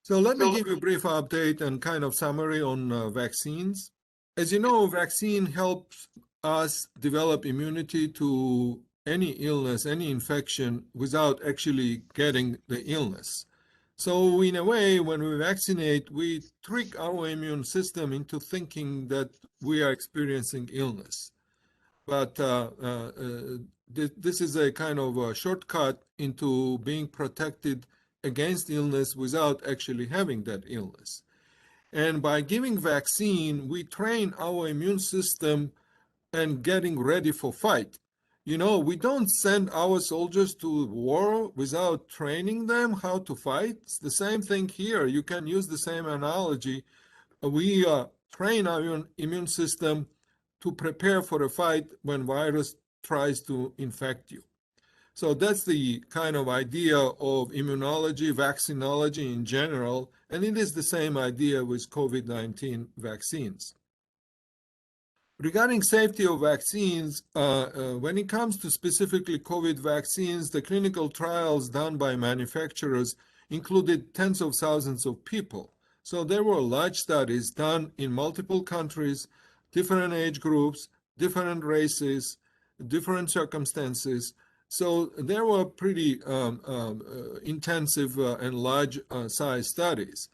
So let me give you a brief update and kind of summary on vaccines. As you know, vaccine helps us develop immunity to any illness, any infection without actually getting the illness. So in a way, when we vaccinate, we trick our immune system into thinking that we are experiencing illness. But this is a kind of a shortcut into being protected against illness without actually having that illness. And by giving vaccine, we train our immune system and getting ready for fight. You know, we don't send our soldiers to war without training them how to fight. It's the same thing here. You can use the same analogy. We train our immune system to prepare for a fight when virus tries to infect you. So that's the kind of idea of immunology, vaccinology in general, and it is the same idea with COVID-19 vaccines. Regarding safety of vaccines, when it comes to specifically COVID vaccines, the clinical trials done by manufacturers included tens of thousands of people. So there were large studies done in multiple countries, different age groups, different races, different circumstances. So there were pretty intensive and large size studies.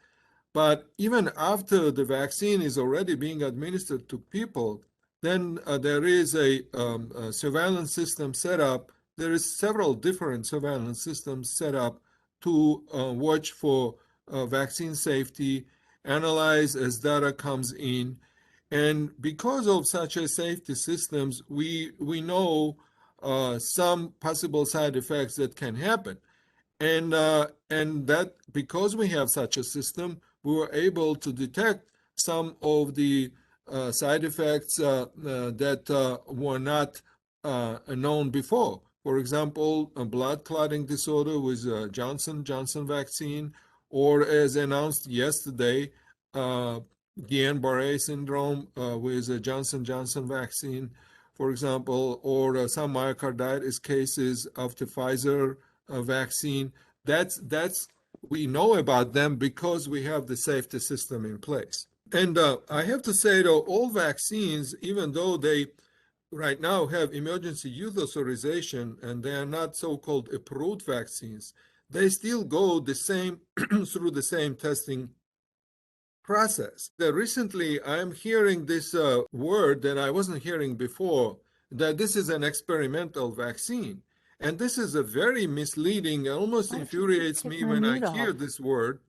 But even after the vaccine is already being administered to people, then there is a surveillance system set up. There is several different surveillance systems set up to watch for vaccine safety, analyze as data comes in. And because of such a safety systems, we know some possible side effects that can happen. And that because we have such a system, we were able to detect some of the side effects that were not known before. For example, a blood clotting disorder with Johnson vaccine, or as announced yesterday, Guillain-Barré syndrome with a Johnson vaccine, for example, or some myocarditis cases of the Pfizer vaccine. That's we know about them because we have the safety system in place. And I have to say, though, all vaccines, even though they right now have emergency use authorization and they are not so-called approved vaccines, they still go the same through the same testing process. Recently, I'm hearing this word that I wasn't hearing before, that this is an experimental vaccine. And this is a very misleading, it almost infuriates me when I hear this word,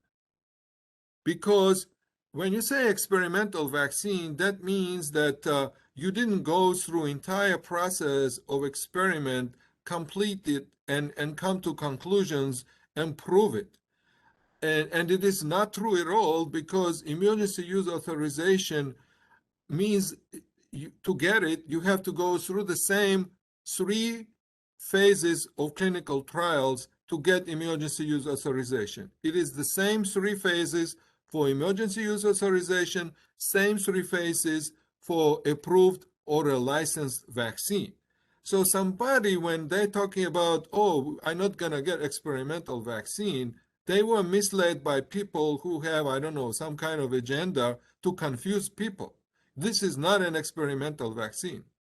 because when you say experimental vaccine, that means that you didn't go through entire process of experiment, complete it, and come to conclusions and prove it. And it is not true at all, because emergency use authorization means to get it, you have to go through the same 3 phases of clinical trials to get emergency use authorization. It is the same 3 phases for emergency use authorization, same 3 phases for approved or a licensed vaccine. So somebody, when they're talking about, oh, I'm not going to get experimental vaccine, they were misled by people who have, I don't know, some kind of agenda to confuse people. This is not an experimental vaccine.